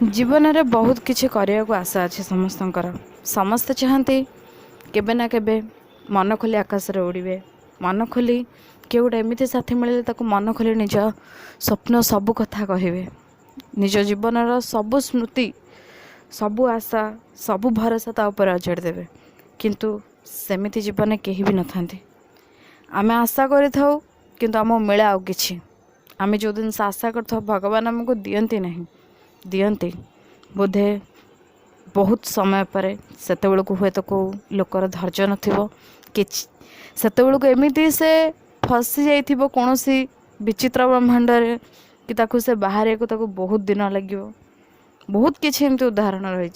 जीवन में बहुत किसी करने को आशा अच्छे समस्ते चाहती केबे ना केबे मन खोली आकाश रे उड़े मन खोली किए गोटे एमती साथी मिले मन खोली निज स्वप्न सबू कथा कहे निज जीवन सबू स्मृति सबू आशा सबू भरोसा ता ऊपर अजाड़ी देवे किंतु सेमिति जीवन कहीं भी न था आम आशा करूँ किंतु आम मिले आउ कि आम जो दिन आशा कर भगवान आमको दियंती नहीं दियंती बोधे बहुत समय पर सेत हुए तो कौ लोकर धैर्य नथिबो कि सेत एमती से फसी जाइए कौन विचित्र ब्रह्मांड कि ताकू से बाहर को ताकू बहुत दिन लगे बहुत किसी एमती उदाहरण रही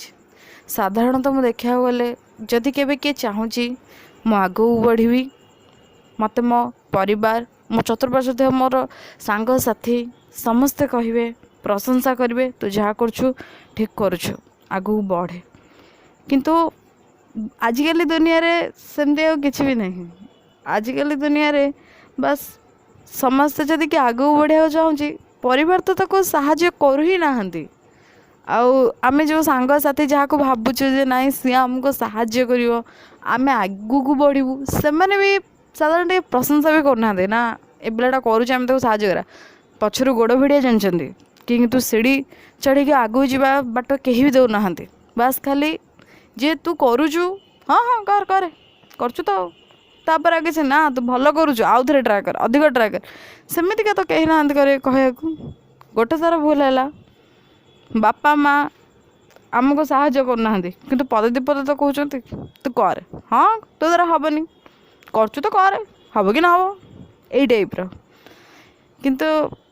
साधारणतः मुझे देखा गले जदि केबे किए चाहूँगी मु आगू बढ़ी मत मो परिवार मो चतुर्पार्श्व मोर सांग साथी समस्ते कहे प्रशंसा करेंगे तू जहाँ करुछु ठीक करुछु आगू बढ़े किंतु आजिकल दुनिया रे सेमती किसी भी नहीं आजिकल दुनिया रे बस समस्ते जदि कि आगू बढ़िया चाहूँगी परिवार तो ताको साहाଯ୍य करू ही नाहंती आमे जो सांग साथी जहाँ को भावुछु जे नाई सी आमको साहाଯ୍य करिवो आमे आगू को बढ़िबू से माने भी साधारण प्रशंसा भी करना ना ए पिलाटा करुचे आम ताको साहाଯ୍य करा पछरु गोड़ भिड़िया जानचंदी किंतु सीढ़ी चढ़ी आगू जावा बाट कहीं भी देना बास खाली जे तू करुचु हाँ हाँ कर कर करचु तो तापर आगे से ना तू भल करुचु आउ थे ट्राए कर अधिक ट्राए कर सेमितिका तो कहीं ना कह गोटे सारा भूल है बापा माँ आमको साहाଯ୍य करना कि पदे दीपद तो कहते तू कर हाँ तो द्वारा हेनी करचु तो कर हम कि ना हम यही टाइप्र किंतु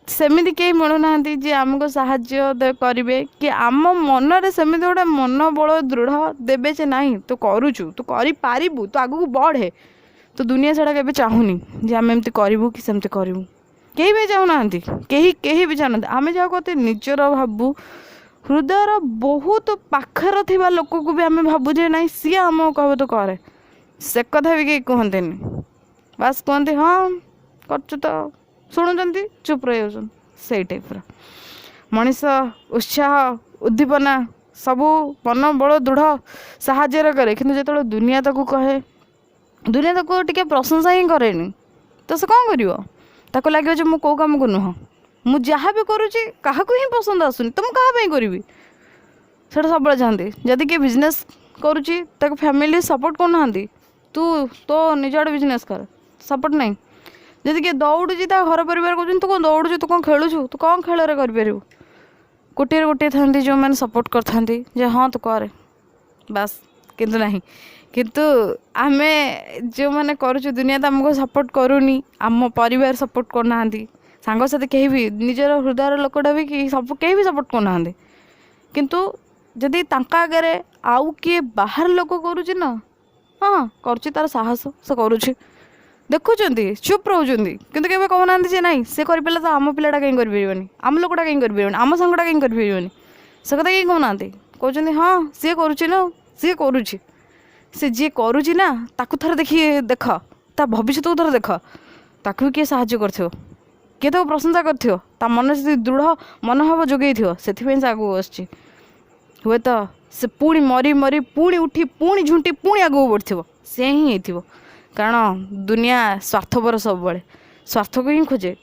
सेमिति कहीं मिलूना जे आमको साहाଯ୍य करेंगे कि आम मनरे सेमिति गोटे मन बल दृढ़ देवे जे नाई तू करुचु तू करू तू आगू बढ़े तो दुनिया साड़ा के चाहूनी जे आम एमती करूँ कि सेमती करूँ कहीं भी चाहूना कहीं भी चाहना आम जहाँ कहते निजर भावु हृदयर बहुत पाखर थिबा लोक को भी आम भावु जे नाई सी आम कह तो करे से कथा भी कहीं कहते बास कहते हाँ करचु तो शुणुंट चुप रही से टाइप्र मनीष उत्साह उद्दीपना सबू मन बल दृढ़ साहाଯ୍य करे कि जो दुनिया ताकू कहे दुनिया ताकू टिके प्रशंसा ही करेनि तो से कौन कर लगे मु कौ कम को नुह मु जहाँ भी करुँची क्या ही पसंद आसुनी तो मुझे करी से सब चाहती जदि किए बिजनेस करुँची फैमिली सपोर्ट करना तू तो निज आड़े बिजनेस कर सपोर्ट नहीं जदि किए दौड़ुची घर परिवार कहते तू कौन दौड़ू तू कौन खेलुचु तू कौन खेल कर गोटे गोटे था जो मैंने सपोर्ट कर हाँ तू कर बास किंतु नहीं किंतु आमे जो मैंने करुचु दुनिया तो आमको सपोर्ट करूनी आम परिवार सपोर्ट करना सांग साथी कहीं भी निजर हृदय लोकटा भी कहीं भी सपोर्ट करना किंतु जदि तांका आगे आउ किए बाहर लोक करुची ना हाँ करुची तार साहस से करुची देखुंट चुप रोचंती किंतु केबे कहना जे नाई से कर पाला तो आम पिलाटा कहीं कर आम लोकटा कहीं कर आम सांगटा कहीं कर से कथा कहीं कहना कहते हाँ सी करुची ना सी करुची से जी करुची ना ताकू थर देखिए देख ता भविष्य को थर देख ताकू किए साहाଯ୍य कर किए तो प्रशंसा कर मन से दृढ़ मनोभाव जोगे से आगू आसुँ हुए तो से पुणी मरी मरी पुणी उठी पुणी झुंटी पुणी आगू बढ़ से ही हो कारण दुनिया स्वार्थपर सब बड़े स्वार्थ को ही खोजे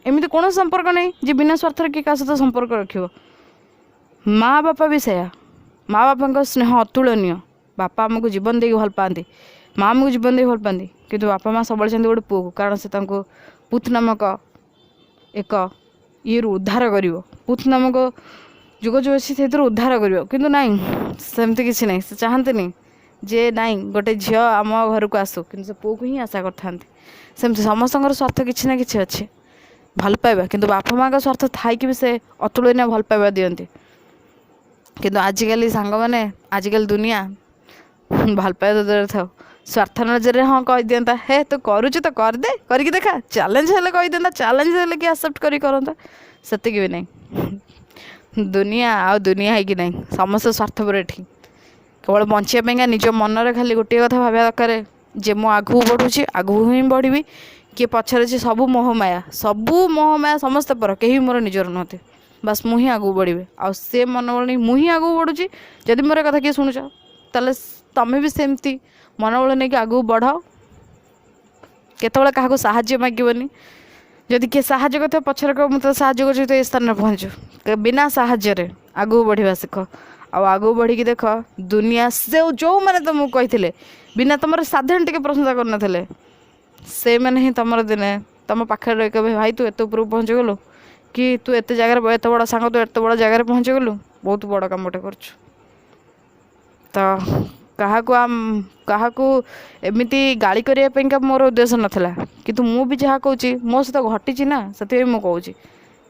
एमती कौन संपर्क नहीं जे बिना स्वार्थ किए क्या सहित संपर्क रखियो माँ बापा भी सया माँ बापा का स्नेह अतुलनीय बापा आमको जीवन दे भल पाती माँ आमको जीवन दे भल पाती कि बापा माँ सब चाहते गोटे पुओ को कारण से पुथ नामक एक ये उद्धार कर पुथ नामक जुग जो अच्छी से उद्धार कर नाई सेमती किसी ना से चाहते नहीं जे नाई गोटे झील आम घर को आसू कि पुओ को ही आशा करते समस्त स्वार्थ किसी ना कि अच्छे भल पाइबा किंतु बापा माँ का स्वार्थ थाई कि भी से अतुलनीय भल पाइबा दियंती किंतु आजिकल सांग मैंने आजिकल दुनिया भल पाइबा तो दूर था स्वार्थ नजर हाँ कह दिंता हे तू करुचु तो कर दे करके देखा चैलेंज हेल्ले कही दिंता चैलेंज हेल्ले कि एक्सेप्ट करता से भी नहीं दुनिया आ दुनिया है कि नहीं समस्त स्वार्थपर एठी केवल बचापा निज मनरे खाली गोटे कथा भाव दरकार जे मु आगू बढ़ुची आगू ही बढ़ी किए पछरे सबू मोहमाया समस्त पर कहीं मोर निजर नुहति ବାସ୍ ମୁଁ ହିଁ ଆଗକୁ ବଢ଼ିବି। ଆଉ ସେ ମନୋବଳ ନେଇ ମୁଁ ହିଁ ଆଗକୁ ବଢ଼ୁଛି। ଯଦି ମୋର କଥା କିଏ ଶୁଣୁଛ ତାହେଲେ ତମେ ବି ସେମିତି ମନୋବଳ ନେଇକି ଆଗକୁ ବଢ଼। କେତେବେଳେ କାହାକୁ ସାହାଯ୍ୟ ମାଗିବନି। ଯଦି କିଏ ସାହାଯ୍ୟ କରିଥିବ ପଛରେ କହିବ ମୁଁ ତ ସାହାଯ୍ୟ କରୁଛି ତ ଏ ସ୍ଥାନରେ ପହଞ୍ଚୁ। ବିନା ସାହାଯ୍ୟରେ ଆଗକୁ ବଢ଼ିବା ଶିଖ। ଆଉ ଆଗକୁ ବଢ଼ିକି ଦେଖ ଦୁନିଆ ଯେଉଁମାନେ ତୁମକୁ କହିଥିଲେ ବିନା ତୁମର ସାଧାରଣ ଟିକେ ପ୍ରଶଂସା କରିନଥିଲେ ସେଇମାନେ ହିଁ ତୁମର ଦିନେ ତୁମ ପାଖରେ ରହି କହିବେ ଭାଇ ତୁ ଏତେ ଉପରକୁ ପହଞ୍ଚିଗଲୁ, କି ତୁ ଏତେ ଜାଗାରେ ଏତେ ବଡ଼ ସାଙ୍ଗ ତୁ ଏତେ ବଡ଼ ଜାଗାରେ ପହଞ୍ଚିଗଲୁ, ବହୁତ ବଡ଼ କାମଟେ କରୁଛୁ। ତ କାହାକୁ ଏମିତି ଗାଳି କରିବା ପାଇଁକା ମୋର ଉଦ୍ଦେଶ୍ୟ ନଥିଲା, କିନ୍ତୁ ମୁଁ ବି ଯାହା କହୁଛି ମୋ ସହିତ ଘଟିଛି ନା, ସେଥିପାଇଁ ମୁଁ କହୁଛି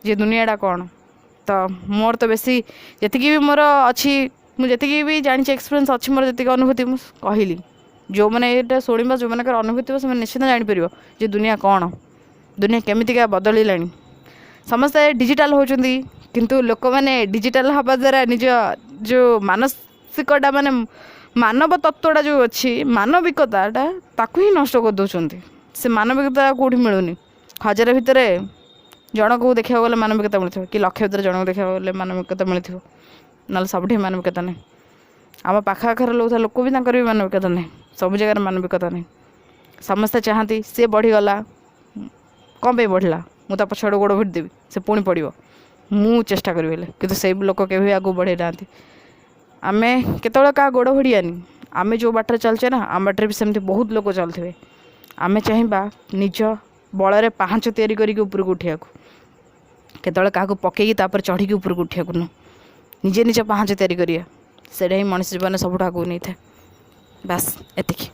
ଯେ ଦୁନିଆଟା କ'ଣ। ତ ମୋର ତ ବେଶୀ ଯେତିକି ବି ମୋର ଅଛି, ମୁଁ ଯେତିକି ବି ଜାଣିଛି ଏକ୍ସପିରିଏନ୍ସ ଅଛି ମୋର ଯେତିକି ଅନୁଭୂତି ମୁଁ କହିଲି। ଯେଉଁମାନେ ଏଇଟା ଶୁଣିବା ଯେଉଁମାନଙ୍କର ଅନୁଭୂତି ଥିବ ସେମାନେ ନିଶ୍ଚିତ ଜାଣିପାରିବ ଯେ ଦୁନିଆ କ'ଣ, ଦୁନିଆ କେମିତିକା ବଦଳିଲାଣି। ସମସ୍ତେ ଡିଜିଟାଲ ହେଉଛନ୍ତି, କିନ୍ତୁ ଲୋକମାନେ ଡିଜିଟାଲ ହେବା ଦ୍ୱାରା ନିଜ ଯେଉଁ ମାନସିକଟା ମାନେ ମାନବ ତତ୍ତ୍ୱଟା ଯେଉଁ ଅଛି ମାନବିକତାଟା ତାକୁ ହିଁ ନଷ୍ଟ କରିଦେଉଛନ୍ତି। ସେ ମାନବିକତା କେଉଁଠି ମିଳୁନି। 1000 ଭିତରେ ଜଣକୁ ଦେଖିବାକୁ ଗଲେ ମାନବିକତା ମିଳିଥିବ, କି ଲକ୍ଷ ଭିତରେ ଜଣକୁ ଦେଖିବାକୁ ଗଲେ ମାନବିକତା ମିଳିଥିବ, ନହେଲେ ସବୁଠି ମାନବିକତା ନାହିଁ। ଆମ ପାଖ ଆଖରେ ରହୁଥିବା ଲୋକ ବି ତାଙ୍କର ବି ମାନବିକତା ନାହିଁ, ସବୁ ଜାଗାରେ ମାନବିକତା ନାହିଁ। ସମସ୍ତେ ଚାହାନ୍ତି ସେ ବଢ଼ିଗଲା, କ'ଣ ପାଇଁ ବଢ଼ିଲା, ମୁଁ ତା ପଛଆଡ଼ୁ ଗୋଡ଼ ଭିଡ଼ିଦେବି, ସେ ପୁଣି ପଡ଼ିବ, ମୁଁ ଚେଷ୍ଟା କରିବି ହେଲେ। କିନ୍ତୁ ସେଇ ଲୋକ କେବେ ଆଗକୁ ବଢ଼େଇ ନାହାନ୍ତି। ଆମେ କେତେବେଳେ କାହା ଗୋଡ଼ ଭିଡ଼ିବାନି। ଆମେ ଯେଉଁ ବାଟରେ ଚାଲିଛେ ନା ଆମ ବାଟରେ ବି ସେମିତି ବହୁତ ଲୋକ ଚାଲୁଥିବେ। ଆମେ ଚାହିଁବା ନିଜ ବଳରେ ପାହାଞ୍ଚ ତିଆରି କରିକି ଉପରକୁ ଉଠିବାକୁ, କେତେବେଳେ କାହାକୁ ପକେଇକି ତାପରେ ଚଢ଼ିକି ଉପରକୁ ଉଠିବାକୁ ନୁହଁ। ନିଜେ ନିଜ ପାହାଞ୍ଚ ତିଆରି କରିବା, ସେଇଟା ହିଁ ମଣିଷ ଜୀବନରେ ସବୁଠୁ ଆଗକୁ ନେଇଥାଏ। ବାସ୍ ଏତିକି।